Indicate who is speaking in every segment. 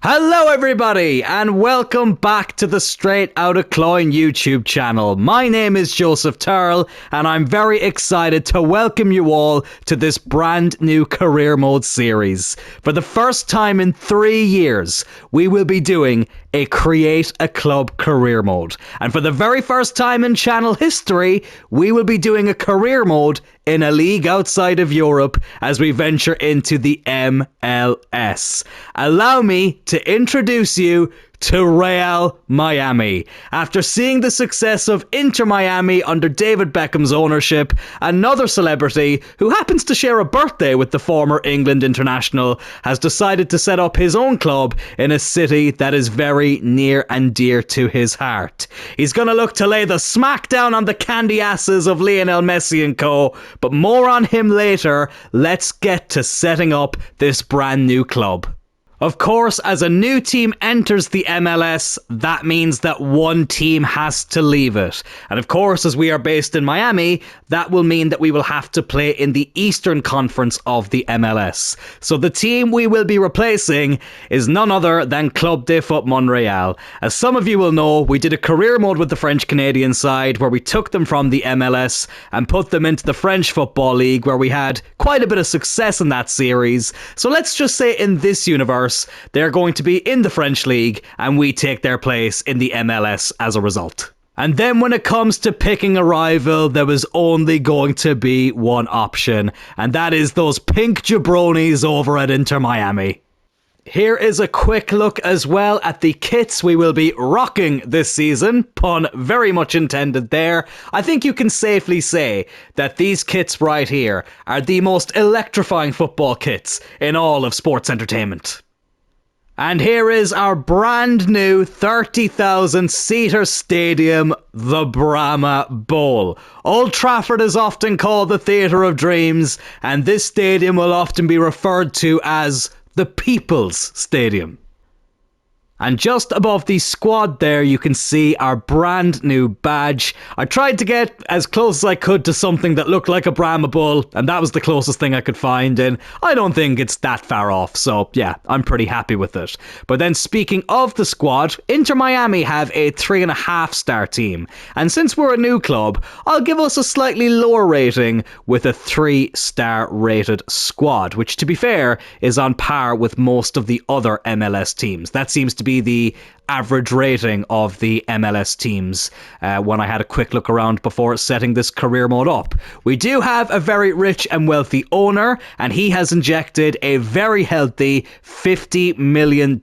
Speaker 1: Hello everybody and welcome back to the Straight Outta Cloyne YouTube channel. My name is Joseph Turl and I'm very excited to welcome you all to this brand new career mode series. For the first time in 3 years, we will be doing a Create a Club career mode. And for the very first time in channel history, we will be doing a career mode in a league outside of Europe as we venture into the MLS. Allow me to introduce you to Real Miami. After seeing the success of Inter Miami under David Beckham's ownership, another celebrity who happens to share a birthday with the former England international has decided to set up his own club in a city that is very near and dear to his heart. He's going to look to lay the smack down on the candy asses of Lionel Messi and co, but more on him later. Let's get to setting up this brand new club. Of course, as a new team enters the MLS, that means that one team has to leave it. And of course, as we are based in Miami, that will mean that we will have to play in the Eastern Conference of the MLS. So the team we will be replacing is none other than Club de Foot Montreal. As some of you will know, we did a career mode with the French-Canadian side where we took them from the MLS and put them into the French Football League, where we had quite a bit of success in that series. So let's just say in this universe, they're going to be in the French League and we take their place in the MLS as a result. And then when it comes to picking a rival, there was only going to be one option, and that is those pink jabronis over at Inter Miami. Here is a quick look as well at the kits we will be rocking this season. Pun very much intended there. I think you can safely say that these kits right here are the most electrifying football kits in all of sports entertainment. And here is our brand new 30,000 seater stadium, the Brahma Bowl. Old Trafford is often called the Theatre of Dreams, and this stadium will often be referred to as the People's Stadium. And just above the squad there, you can see our brand new badge. I tried to get as close as I could to something that looked like a Brahma Bull, and that was the closest thing I could find, and I don't think it's that far off, so yeah, I'm pretty happy with it. But then speaking of the squad, Inter Miami have a 3.5-star team, and since we're a new club, I'll give us a slightly lower rating with a 3-star rated squad, which to be fair is on par with most of the other MLS teams. That seems to be the average rating of the MLS teams when I had a quick look around before setting this career mode up. We do have a very rich and wealthy owner, and he has injected a very healthy $50 million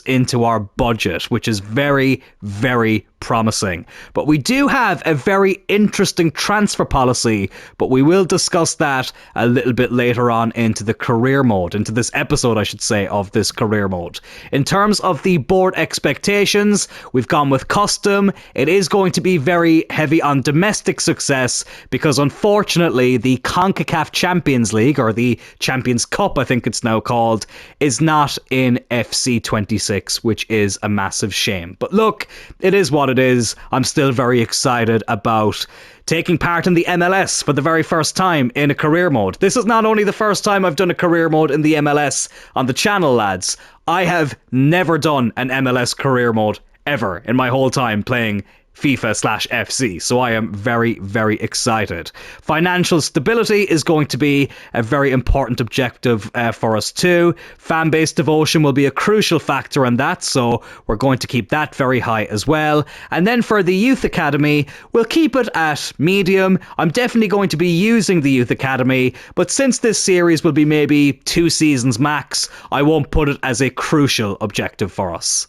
Speaker 1: into our budget, which is very, very promising. But we do have a very interesting transfer policy, but we will discuss that a little bit later on into the career mode, into this episode, I should say, of this career mode. In terms of the board expectations, we've gone with custom. It is going to be very heavy on domestic success because unfortunately the CONCACAF Champions League, or the Champions Cup I think it's now called, is not in FC26, which is a massive shame. But look, it is what it is. I'm still very excited about taking part in the MLS for the very first time in a career mode. This is not only the first time I've done a career mode in the MLS on the channel, lads. I have never done an MLS career mode ever in my whole time playing FIFA/FC, so I am very, very excited. Financial stability is going to be a very important objective for us too. Fan base devotion will be a crucial factor in that, so we're going to keep that very high as well. And then for the Youth Academy, we'll keep it at medium. I'm definitely going to be using the Youth Academy, but since this series will be maybe 2 seasons max, I won't put it as a crucial objective for us.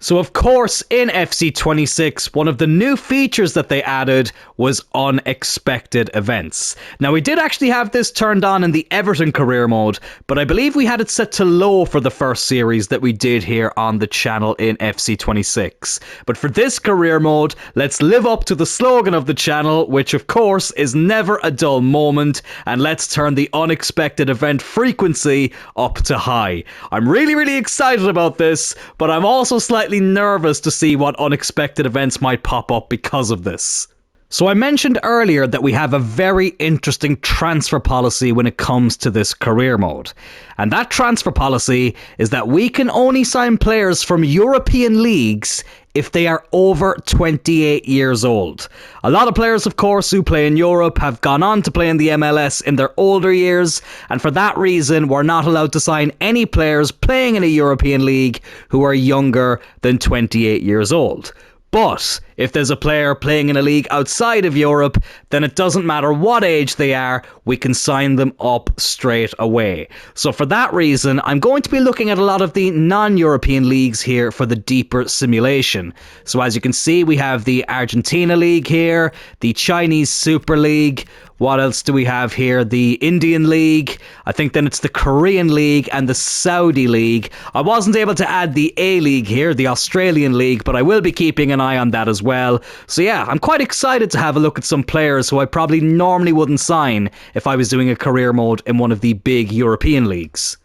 Speaker 1: So of course, in FC26, one of the new features that they added was unexpected events. Now we did actually have this turned on in the Everton career mode, but I believe we had it set to low for the first series that we did here on the channel in FC26. But for this career mode, let's live up to the slogan of the channel, which of course is never a dull moment, and let's turn the unexpected event frequency up to high. I'm really, really excited about this, but I'm also slightly nervous to see what unexpected events might pop up because of this. So I mentioned earlier that we have a very interesting transfer policy when it comes to this career mode. And that transfer policy is that we can only sign players from European leagues if they are over 28 years old. A lot of players, of course, who play in Europe have gone on to play in the MLS in their older years, and for that reason, we're not allowed to sign any players playing in a European league who are younger than 28 years old. But if there's a player playing in a league outside of Europe, then it doesn't matter what age they are, we can sign them up straight away. So for that reason, I'm going to be looking at a lot of the non-European leagues here for the deeper simulation. So as you can see, we have the Argentina League here, the Chinese Super League. What else do we have here? The Indian League. I think then it's the Korean League and the Saudi League. I wasn't able to add the A-League here, the Australian League, but I will be keeping an eye on that as well. So yeah, I'm quite excited to have a look at some players who I probably normally wouldn't sign if I was doing a career mode in one of the big European leagues.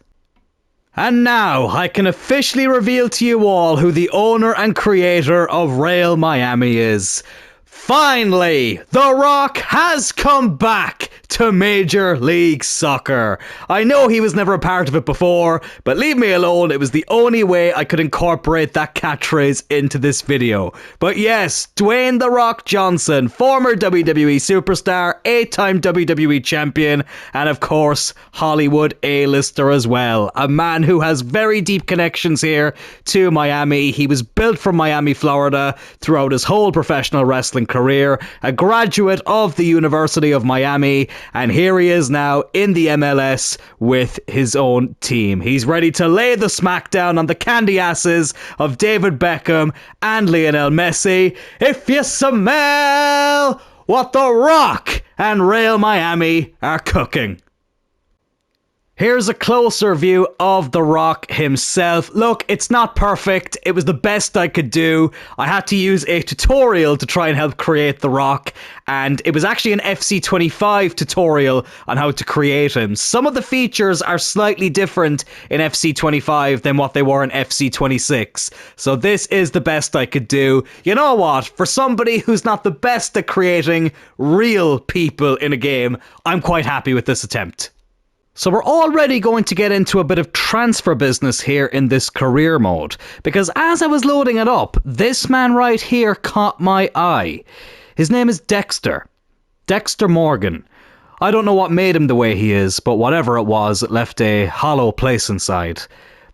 Speaker 1: And now, I can officially reveal to you all who the owner and creator of Real Miami is. Finally, The Rock has come back to Major League Soccer. I know he was never a part of it before, but leave me alone, it was the only way I could incorporate that catchphrase into this video. But yes, Dwayne The Rock Johnson, former WWE superstar, 8-time WWE champion, and of course, Hollywood A-lister as well. A man who has very deep connections here to Miami. He was built from Miami, Florida throughout his whole professional wrestling career, a graduate of the University of Miami, and here he is now in the MLS with his own team. He's ready to lay the smackdown on the candy asses of David Beckham and Lionel Messi. If you smell what The Rock and Real Miami are cooking. Here's a closer view of The Rock himself. Look, it's not perfect. It was the best I could do. I had to use a tutorial to try and help create The Rock, and it was actually an FC25 tutorial on how to create him. Some of the features are slightly different in FC25 than what they were in FC26. So this is the best I could do. You know what? For somebody who's not the best at creating real people in a game, I'm quite happy with this attempt. So we're already going to get into a bit of transfer business here in this career mode, because as I was loading it up, this man right here caught my eye. His name is Dexter Morgan. I don't know what made him the way he is, but whatever it was, it left a hollow place inside.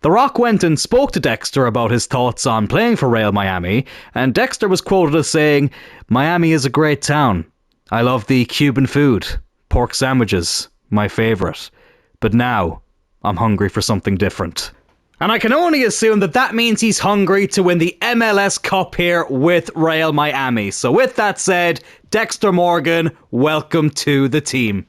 Speaker 1: The Rock went and spoke to Dexter about his thoughts on playing for Real Miami, and Dexter was quoted as saying, "Miami is a great town. I love the Cuban food. Pork sandwiches, my favourite. But now, I'm hungry for something different." And I can only assume that that means he's hungry to win the MLS Cup here with Real Miami. So with that said, Dexter Morgan, welcome to the team.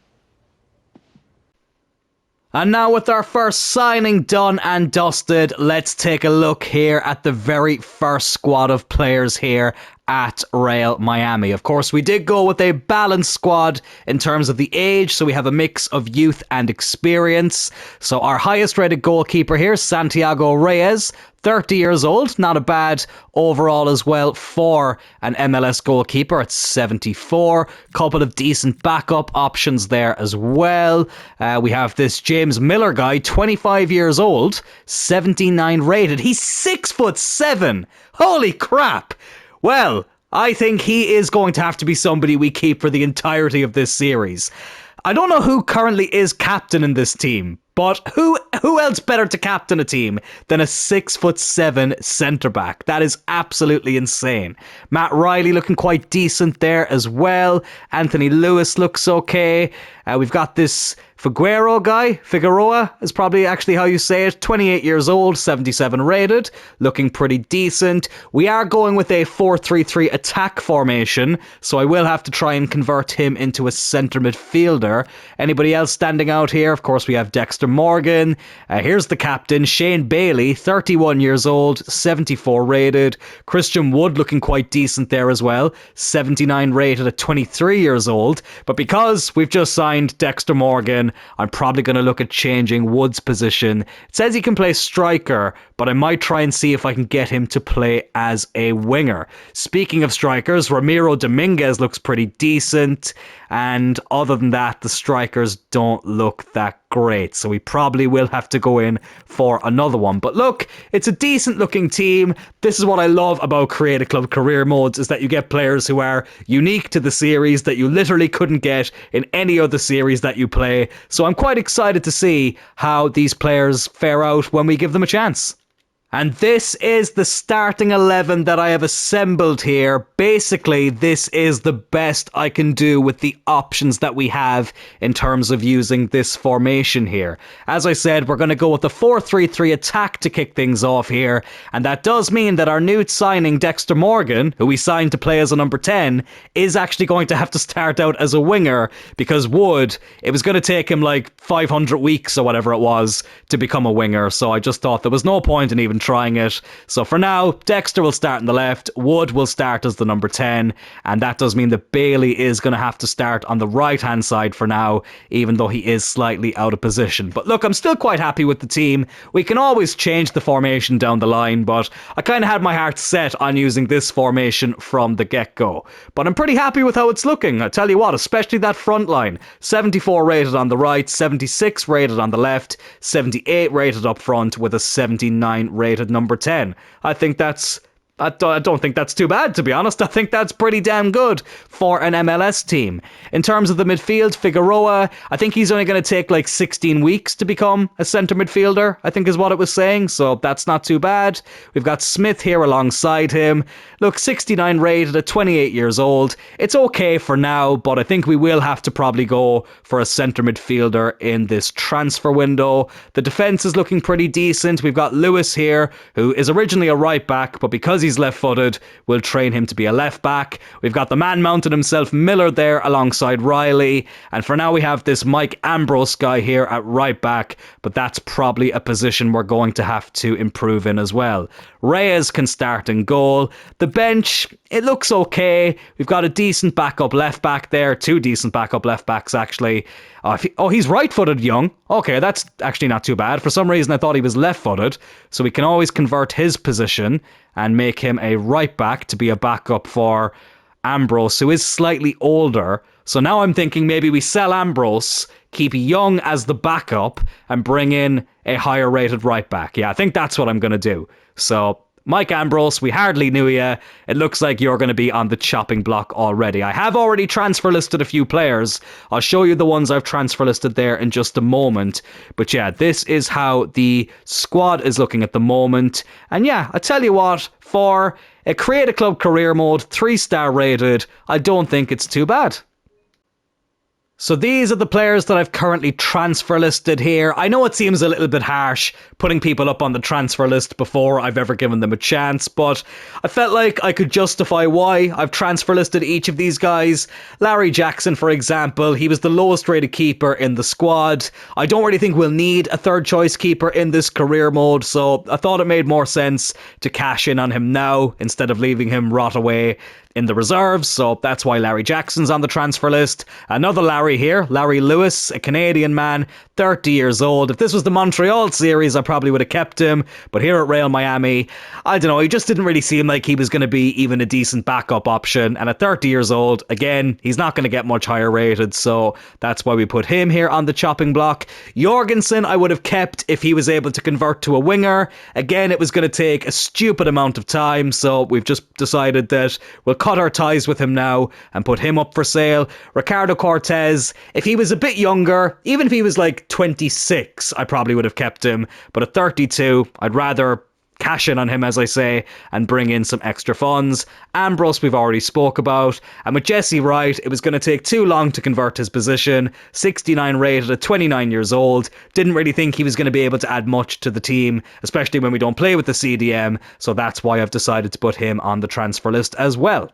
Speaker 1: And now with our first signing done and dusted, let's take a look here at the very first squad of players here at Real Miami. Of course, we did go with a balanced squad in terms of the age, so we have a mix of youth and experience. So our highest rated goalkeeper here, Santiago Reyes, 30 years old, not a bad overall as well for an MLS goalkeeper at 74. Couple of decent backup options there as well. We have this James Miller guy, 25 years old, 79 rated. He's 6'7". Holy crap! Well, I think he is going to have to be somebody we keep for the entirety of this series. I don't know who currently is captain in this team, but who else better to captain a team than a 6'7" centre-back? That is absolutely insane. Matt Riley looking quite decent there as well. Anthony Lewis looks okay. We've got this Figueroa is probably actually how you say it. 28 years old, 77 rated, looking pretty decent. We are going with a 4-3-3 attack formation, so I will have to try and convert him into a centre midfielder. Anybody else standing out here? Of course, we have Dexter Morgan. Here's the captain, Shane Bailey, 31 years old, 74 rated. Christian Wood looking quite decent there as well, 79 rated at 23 years old. But because we've just signed Dexter Morgan, I'm probably going to look at changing Wood's position. It says he can play striker, but I might try and see if I can get him to play as a winger. Speaking of strikers, Ramiro Dominguez looks pretty decent, and other than that, the strikers don't look that great, so we probably will have to go in for another one. But look, it's a decent looking team. This is what I love about Create a Club career modes, is that you get players who are unique to the series that you literally couldn't get in any other series that you play. So I'm quite excited to see how these players fare out when we give them a chance. And this is the starting 11 that I have assembled here. Basically, this is the best I can do with the options that we have in terms of using this formation here. As I said, we're going to go with the 4-3-3 attack to kick things off here. And that does mean that our new signing, Dexter Morgan, who we signed to play as a number 10, is actually going to have to start out as a winger, because Wood, it was going to take him like 500 weeks or whatever it was to become a winger. So I just thought there was no point in even trying it. So for now, Dexter will start on the left, Wood will start as the number 10, and that does mean that Bailey is going to have to start on the right hand side for now, even though he is slightly out of position. But look, I'm still quite happy with the team. We can always change the formation down the line, but I kind of had my heart set on using this formation from the get-go. But I'm pretty happy with how it's looking. I tell you what, especially that front line. 74 rated on the right, 76 rated on the left, 78 rated up front with a 79 rated number 10. I don't think that's too bad, to be honest. I think that's pretty damn good for an MLS team. In terms of the midfield, Figueroa, I think he's only going to take like 16 weeks to become a centre midfielder, I think is what it was saying, so that's not too bad. We've got Smith here alongside him. Look, 69 rated at 28 years old. It's okay for now, but I think we will have to probably go for a centre midfielder in this transfer window. The defence is looking pretty decent. We've got Lewis here, who is originally a right back, but because he's left-footed, we'll train him to be a left back. We've got the man mounted himself, Miller, there alongside Riley, and for now we have this Mike Ambrose guy here at right back, but that's probably a position we're going to have to improve in as well. Reyes can start in goal. The bench, it looks okay. We've got a decent backup left back there, two decent backup left backs actually. He's right-footed, Young. Okay, that's actually not too bad. For some reason I thought he was left-footed, so we can always convert his position and make him a right back to be a backup for Ambrose, who is slightly older. So now I'm thinking maybe we sell Ambrose, keep Young as the backup, and bring in a higher rated right back. Yeah, I think that's what I'm going to do. So Mike Ambrose, we hardly knew you. It looks like you're going to be on the chopping block already. I have already transfer listed a few players. I'll show you the ones I've transfer listed there in just a moment. But yeah, this is how the squad is looking at the moment. And yeah, I tell you what, for a Create a Club career mode, 3-star rated, I don't think it's too bad. So these are the players that I've currently transfer listed here. I know it seems a little bit harsh putting people up on the transfer list before I've ever given them a chance, but I felt like I could justify why I've transfer listed each of these guys. Larry Jackson, for example, he was the lowest rated keeper in the squad. I don't really think we'll need a third choice keeper in this career mode, so I thought it made more sense to cash in on him now instead of leaving him rot away in the reserves, so that's why Larry Jackson's on the transfer list. Another Larry here, Larry Lewis, a Canadian man, 30 years old. If this was the Montreal series, I probably would have kept him, but here at Real Miami, I don't know, he just didn't really seem like he was going to be even a decent backup option, and at 30 years old, again, he's not going to get much higher rated, so that's why we put him here on the chopping block. Jorgensen I would have kept if he was able to convert to a winger. Again, it was going to take a stupid amount of time, so we've just decided that we'll cut our ties with him now and put him up for sale. Ricardo Cortez, if he was a bit younger, even if he was like 26, I probably would have kept him, but at 32, I'd rather cash in on him, as I say, and bring in some extra funds. Ambrose we've already spoke about, and with Jesse Wright, it was going to take too long to convert his position. 69 rated at 29 years old. Didn't really think he was going to be able to add much to the team, especially when we don't play with the CDM, so that's why I've decided to put him on the transfer list as well.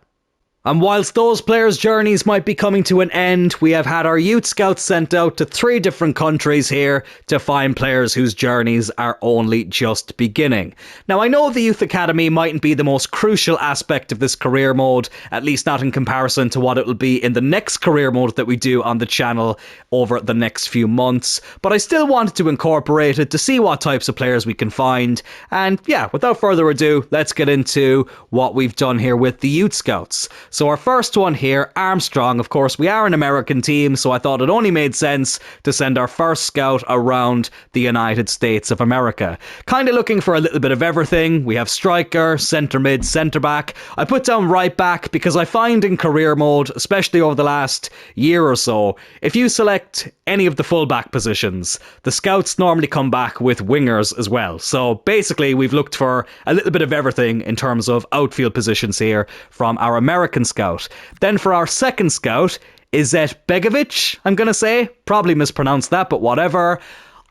Speaker 1: And whilst those players' journeys might be coming to an end, we have had our youth scouts sent out to 3 different countries here to find players whose journeys are only just beginning. Now, I know the Youth Academy mightn't be the most crucial aspect of this career mode, at least not in comparison to what it will be in the next career mode that we do on the channel over the next few months, but I still wanted to incorporate it to see what types of players we can find. And yeah, without further ado, let's get into what we've done here with the youth scouts. So our first one here, Armstrong. Of course, we are an American team, so I thought it only made sense to send our first scout around the United States of America. Kind of looking for a little bit of everything. We have striker, centre mid, centre back. I put down right back because I find in career mode, especially over the last year or so, if you select any of the fullback positions, the scouts normally come back with wingers as well. So basically, we've looked for a little bit of everything in terms of outfield positions here from our American scout. Then for our second scout, Izet Begovic, I'm going to say. Probably mispronounced that, but whatever.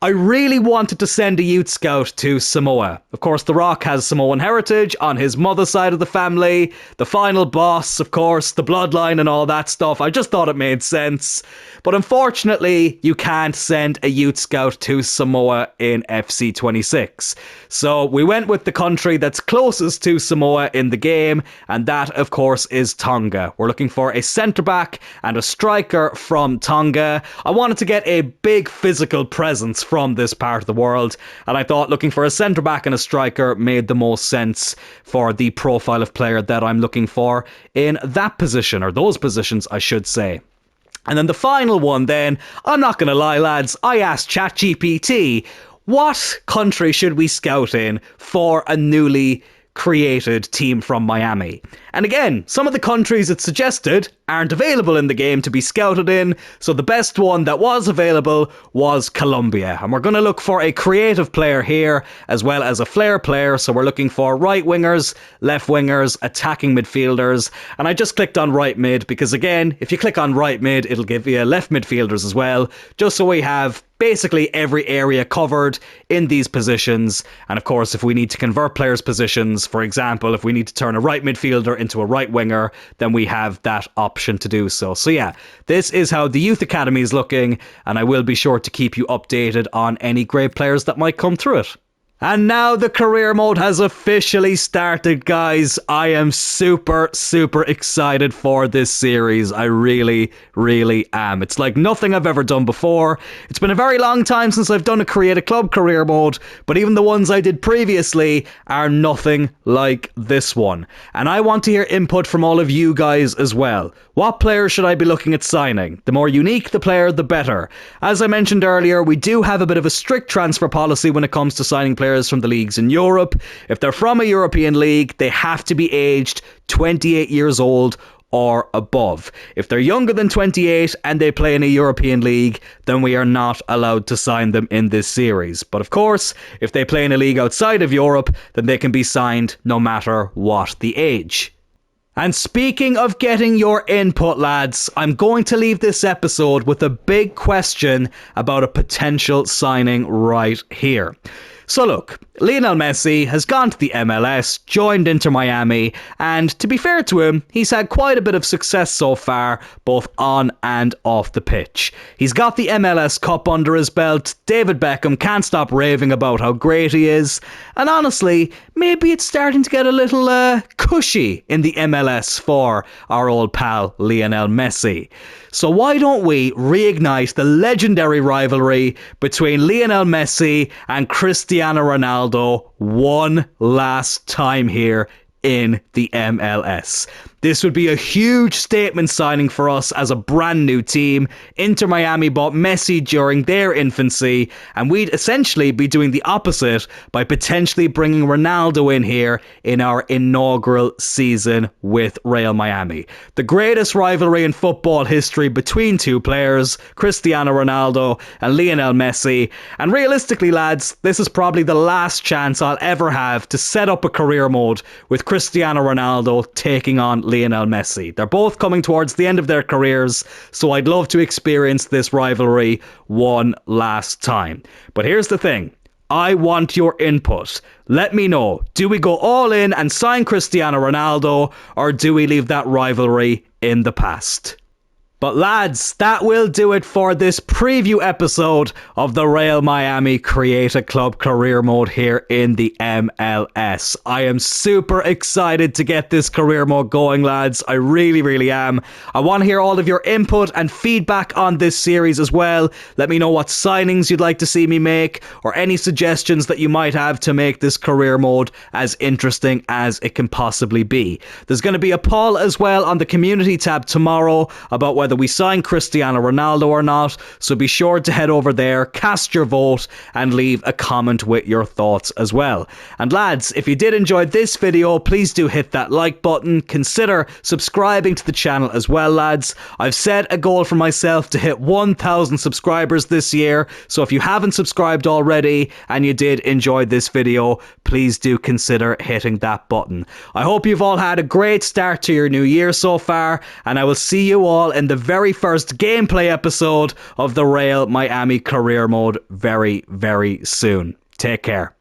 Speaker 1: I really wanted to send a youth scout to Samoa. Of course, The Rock has Samoan heritage on his mother's side of the family. The final boss, of course, the bloodline and all that stuff. I just thought it made sense. But unfortunately, you can't send a youth scout to Samoa in FC26. So we went with the country that's closest to Samoa in the game, and that, of course, is Tonga. We're looking for a centre-back and a striker from Tonga. I wanted to get a big physical presence from this part of the world, and I thought looking for a centre-back and a striker made the most sense for the profile of player that I'm looking for in that position, or those positions, I should say. And then the final one then, I'm not going to lie lads, I asked ChatGPT, what country should we scout in for a newly created team from Miami? And again, some of the countries it suggested aren't available in the game to be scouted in, so the best one that was available was Colombia. And we're going to look for a creative player here, as well as a flair player, so we're looking for right wingers, left wingers, attacking midfielders, and I just clicked on right mid, because again, if you click on right mid, it'll give you left midfielders as well, just so we have basically every area covered in these positions. And of course, if we need to convert players' positions, for example, if we need to turn a right midfielder into a right winger, then we have that option to do so. So yeah, this is how the Youth Academy is looking, and I will be sure to keep you updated on any great players that might come through it. And now the career mode has officially started, guys. I am super excited for this series. I really am. It's like nothing I've ever done before. It's been a very long time since I've done a Create a Club career mode, but even the ones I did previously are nothing like this one. And I want to hear input from all of you guys as well. What players should I be looking at signing? The more unique the player, the better. As I mentioned earlier, we do have a bit of a strict transfer policy when it comes to signing players from the leagues in Europe. If they're from a European league, they have to be aged 28 years old or above. If they're younger than 28 and they play in a European league, then we are not allowed to sign them in this series. But of course, if they play in a league outside of Europe, then they can be signed no matter what the age. And speaking of getting your input, lads, I'm going to leave this episode with a big question about a potential signing right here. So look, Lionel Messi has gone to the MLS, joined Inter Miami, and to be fair to him, he's had quite a bit of success so far, both on and off the pitch. He's got the MLS Cup under his belt, David Beckham can't stop raving about how great he is, and honestly, maybe it's starting to get a little cushy in the MLS for our old pal Lionel Messi. So why don't we reignite the legendary rivalry between Lionel Messi and Cristiano Ronaldo one last time here in the MLS. This would be a huge statement signing for us as a brand new team. Inter Miami bought Messi during their infancy, and we'd essentially be doing the opposite by potentially bringing Ronaldo in here in our inaugural season with Real Miami. The greatest rivalry in football history between two players, Cristiano Ronaldo and Lionel Messi. And realistically, lads, this is probably the last chance I'll ever have to set up a career mode with Cristiano Ronaldo taking on Lionel Messi. They're both coming towards the end of their careers, so I'd love to experience this rivalry one last time. But here's the thing. I want your input. Let me know. Do we go all in and sign Cristiano Ronaldo, or do we leave that rivalry in the past? But lads, that will do it for this preview episode of the Real Miami Create a Club career mode here in the MLS. I am super excited to get this career mode going, lads. I really am. I want to hear all of your input and feedback on this series as well. Let me know what signings you'd like to see me make, or any suggestions that you might have to make this career mode as interesting as it can possibly be. There's going to be a poll as well on the community tab tomorrow about whether we sign Cristiano Ronaldo or not, so be sure to head over there, cast your vote, and leave a comment with your thoughts as well. And lads, if you did enjoy this video, please do hit that like button. Consider subscribing to the channel as well, lads. I've set a goal for myself to hit 1,000 subscribers this year, so if you haven't subscribed already and you did enjoy this video, please do consider hitting that button. I hope you've all had a great start to your new year so far, and I will see you all in the very first gameplay episode of the Real Miami career mode very soon. Take care.